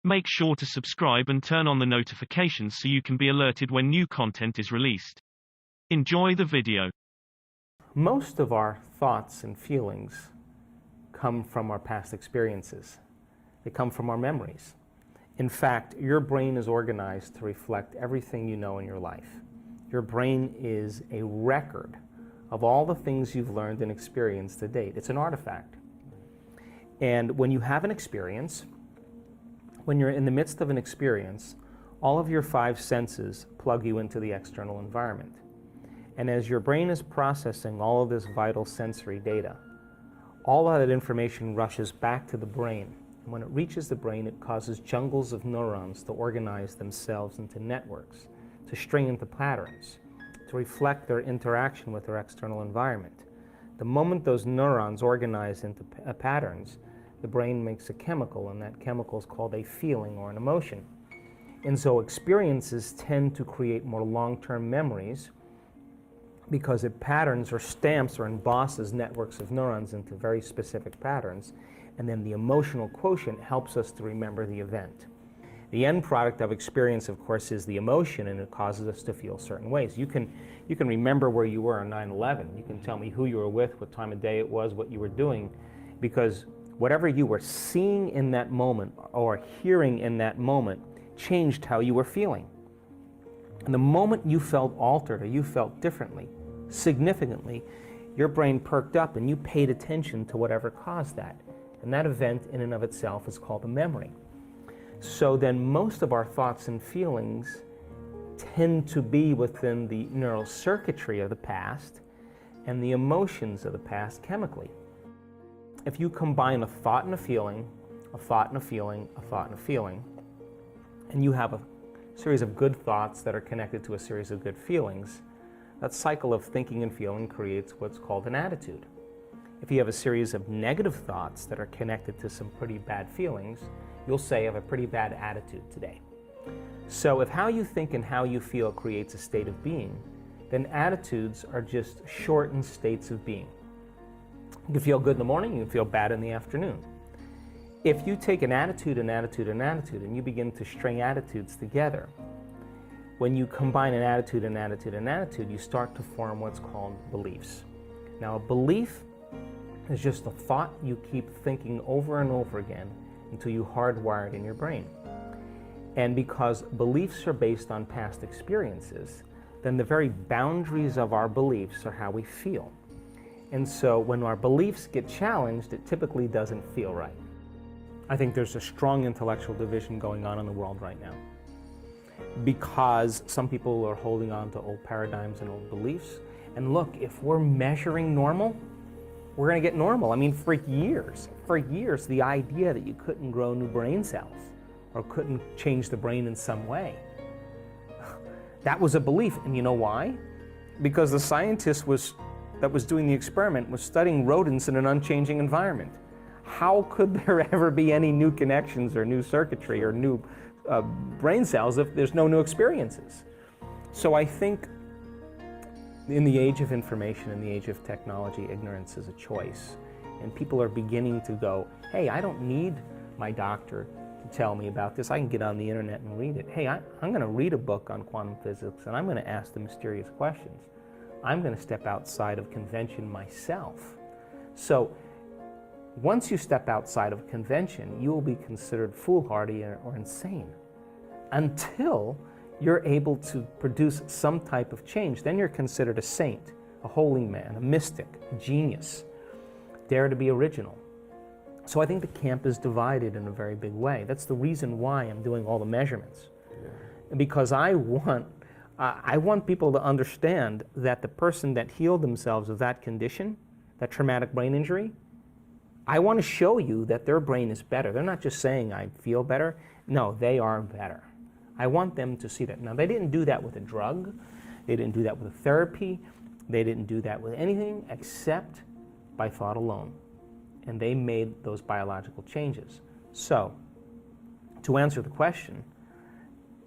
Make sure to subscribe and turn on the notifications so you can be alerted when new content is released. Enjoy the video. Most of our thoughts and feelings come from our past experiences. They come from our memories. In fact, your brain is organized to reflect everything you know in your life. Your brain is a record of all the things you've learned and experienced to date. It's an artifact. And when you have an experience, when you're in the midst of an experience, all of your five senses plug you into the external environment. And as your brain is processing all of this vital sensory data, all of that information rushes back to the brain. And when it reaches the brain, it causes jungles of neurons to organize themselves into networks, to string into patterns, to reflect their interaction with their external environment. The moment those neurons organize into patterns, the brain makes a chemical, and that chemical is called a feeling or an emotion. And so experiences tend to create more long-term memories because it patterns or stamps or embosses networks of neurons into very specific patterns, and then the emotional quotient helps us to remember the event. The end product of experience, of course, is the emotion, and it causes us to feel certain ways. You can remember where you were on 9/11. You can tell me who you were with, what time of day it was, what you were doing, because whatever you were seeing in that moment or hearing in that moment changed how you were feeling. And the moment you felt altered or you felt differently, significantly, your brain perked up and you paid attention to whatever caused that. And that event in and of itself is called a memory. So then most of our thoughts and feelings tend to be within the neural circuitry of the past and the emotions of the past chemically. If you combine a thought and a feeling, a thought and a feeling, a thought and a feeling, and you have a series of good thoughts that are connected to a series of good feelings, that cycle of thinking and feeling creates what's called an attitude. If you have a series of negative thoughts that are connected to some pretty bad feelings, you'll say, I have a pretty bad attitude today. So if how you think and how you feel creates a state of being, then attitudes are just shortened states of being. You can feel good in the morning, you can feel bad in the afternoon. If you take an attitude, an attitude, an attitude, and you begin to string attitudes together, when you combine an attitude, an attitude, an attitude, you start to form what's called beliefs. Now, a belief is just a thought you keep thinking over and over again until you hardwire it in your brain. And because beliefs are based on past experiences, then the very boundaries of our beliefs are how we feel. And so when our beliefs get challenged, it typically doesn't feel right. I think there's a strong intellectual division going on in the world right now, because some people are holding on to old paradigms and old beliefs. And look, if we're measuring normal, we're going to get normal. I mean, for years, the idea that you couldn't grow new brain cells or couldn't change the brain in some way, that was a belief. And you know why? Because the scientist that was doing the experiment was studying rodents in an unchanging environment. How could there ever be any new connections or new circuitry or new brain cells if there's no new experiences? So I think in the age of information, in the age of technology, ignorance is a choice. And people are beginning to go, hey, I don't need my doctor to tell me about this. I can get on the internet and read it. Hey, I'm going to read a book on quantum physics, and I'm going to ask the mysterious questions. I'm going to step outside of convention myself. So once you step outside of convention, you will be considered foolhardy or insane until you're able to produce some type of change. Then you're considered a saint, a holy man, a mystic, a genius. Dare to be original. So I think the camp is divided in a very big way. That's the reason why I'm doing all the measurements. Yeah. Because I want people to understand that the person that healed themselves of that condition, that traumatic brain injury, I want to show you that their brain is better. They're not just saying, I feel better. No, they are better. I want them to see that. Now, they didn't do that with a drug. They didn't do that with a therapy. They didn't do that with anything except by thought alone. And they made those biological changes. So, to answer the question,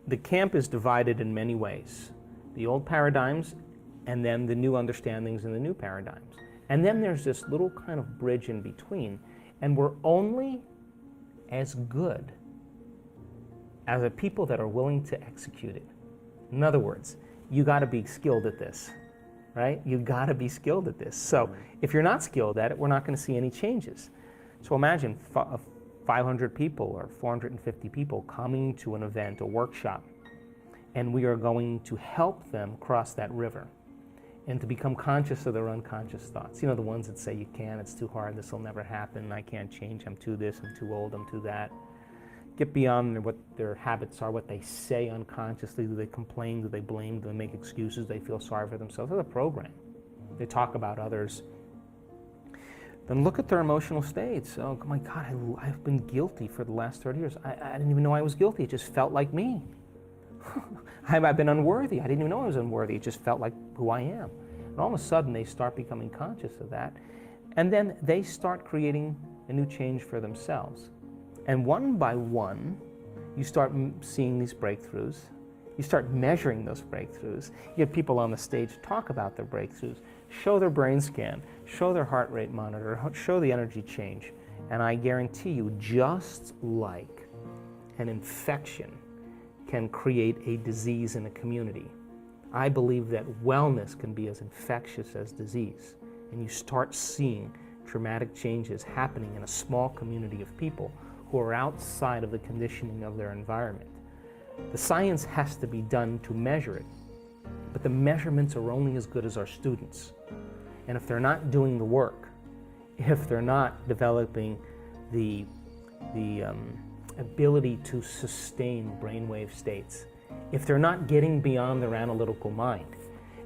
the camp is divided in many ways. The old paradigms, and then the new understandings and the new paradigms. And then there's this little kind of bridge in between, and we're only as good as a people that are willing to execute it. In other words, you got to be skilled at this, right? You got to be skilled at this. So if you're not skilled at it, we're not going to see any changes. So imagine 500 people or 450 people coming to an event, a workshop, and we are going to help them cross that river and to become conscious of their unconscious thoughts. You know, the ones that say, you can't, it's too hard, this will never happen, I can't change, I'm too this, I'm too old, I'm too that. Get beyond what their habits are, what they say unconsciously. Do they complain? Do they blame? Do they make excuses? Do they feel sorry for themselves? It's a program. They talk about others. Then look at their emotional states. Oh my God, I've been guilty for the last 30 years. I didn't even know I was guilty. It just felt like me. I've been unworthy. I didn't even know I was unworthy. It just felt like who I am. And all of a sudden, they start becoming conscious of that. And then they start creating a new change for themselves. And one by one, you start seeing these breakthroughs. You start measuring those breakthroughs. You get people on the stage talk about their breakthroughs, show their brain scan, show their heart rate monitor, show the energy change. And I guarantee you, just like an infection can create a disease in a community, I believe that wellness can be as infectious as disease. And you start seeing dramatic changes happening in a small community of people who are outside of the conditioning of their environment. The science has to be done to measure it, but the measurements are only as good as our students. And if they're not doing the work, if they're not developing the ability to sustain brainwave states, if they're not getting beyond their analytical mind,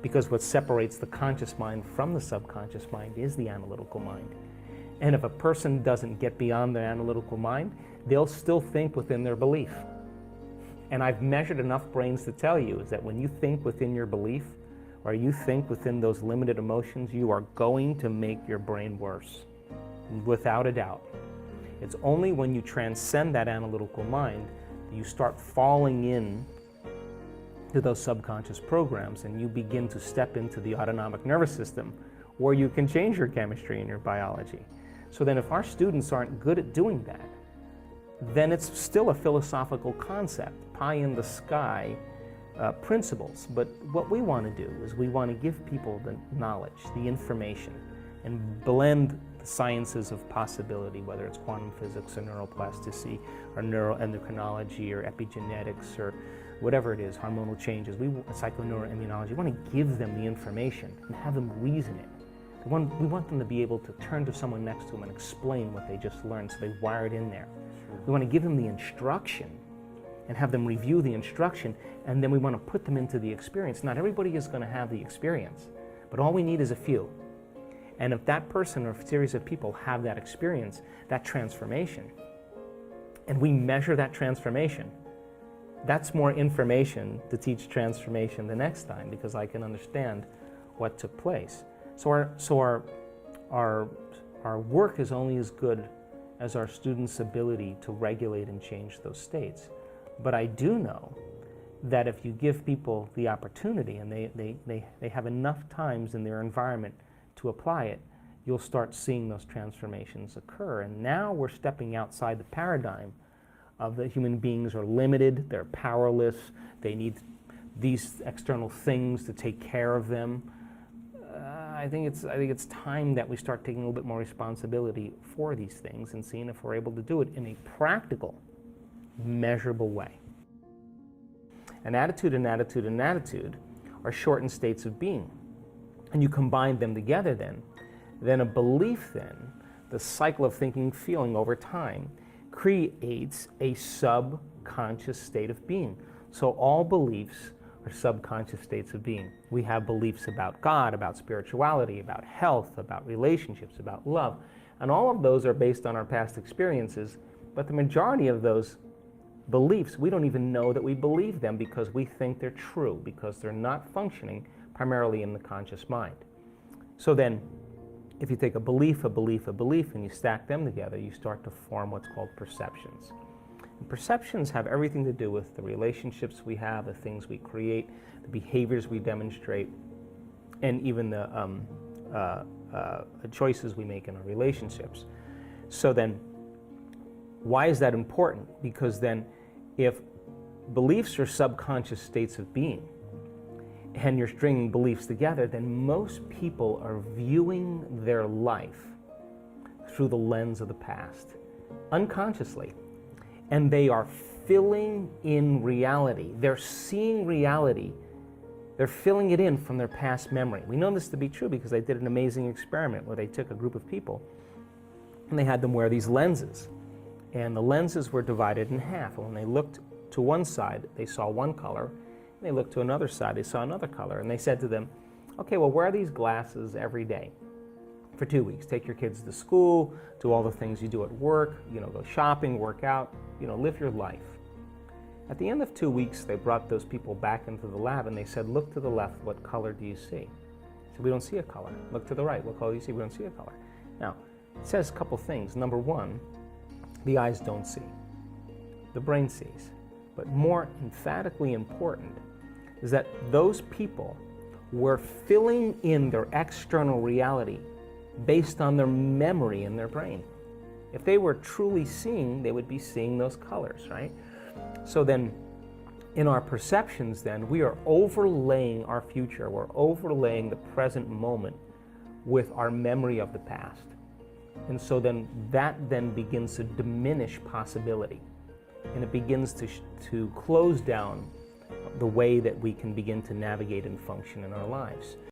because what separates the conscious mind from the subconscious mind is the analytical mind. And if a person doesn't get beyond their analytical mind, they'll still think within their belief. And I've measured enough brains to tell you is that when you think within your belief, or you think within those limited emotions, you are going to make your brain worse, without a doubt. It's only when you transcend that analytical mind that you start falling in to those subconscious programs and you begin to step into the autonomic nervous system where you can change your chemistry and your biology. So then if our students aren't good at doing that, then it's still a philosophical concept, pie in the sky principles. But what we want to do is we want to give people the knowledge, the information, and blend the sciences of possibility, whether it's quantum physics or neuroplasticity or neuroendocrinology or epigenetics or whatever it is, hormonal changes, psychoneuroimmunology. We want to give them the information and have them reason it. We want them to be able to turn to someone next to them and explain what they just learned so they wire it in there. We want to give them the instruction and have them review the instruction, and then we want to put them into the experience. Not everybody is going to have the experience, but all we need is a few. And if that person or a series of people have that experience, that transformation, and we measure that transformation, that's more information to teach transformation the next time, because I can understand what took place. So our work is only as good as our students' ability to regulate and change those states. But I do know that if you give people the opportunity and they have enough times in their environment to apply it, you'll start seeing those transformations occur. And now we're stepping outside the paradigm of the human beings are limited, they're powerless, they need these external things to take care of them. I think it's time that we start taking a little bit more responsibility for these things and seeing if we're able to do it in a practical, measurable way. An attitude and attitude and attitude are shortened states of being. And you combine them together then a belief then, the cycle of thinking, feeling over time, creates a subconscious state of being. So all beliefs are subconscious states of being. We have beliefs about God, about spirituality, about health, about relationships, about love. And all of those are based on our past experiences, but the majority of those beliefs, we don't even know that we believe them because we think they're true, because they're not functioning primarily in the conscious mind. So then, if you take a belief, and you stack them together, you start to form what's called perceptions. And perceptions have everything to do with the relationships we have, the things we create, the behaviors we demonstrate, and even the choices we make in our relationships. So then, why is that important? Because then, if beliefs are subconscious states of being, and you're stringing beliefs together, then most people are viewing their life through the lens of the past, unconsciously. And they are filling in reality. They're seeing reality. They're filling it in from their past memory. We know this to be true because they did an amazing experiment where they took a group of people and they had them wear these lenses. And the lenses were divided in half. And when they looked to one side, they saw one color. And they looked to another side, they saw another color. And they said to them, okay, well, wear these glasses every day for 2 weeks. Take your kids to school, do all the things you do at work, go shopping, work out, live your life. At the end of 2 weeks, they brought those people back into the lab and they said, look to the left, what color do you see? So we don't see a color. Look to the right, what color do you see? We don't see a color. Now, it says a couple things. Number one, the eyes don't see. The brain sees. But more emphatically important is that those people were filling in their external reality based on their memory in their brain. If they were truly seeing, they would be seeing those colors, right? So then, in our perceptions then, we are overlaying our future, we're overlaying the present moment with our memory of the past. And so then, that then begins to diminish possibility. And it begins to close down the way that we can begin to navigate and function in our lives.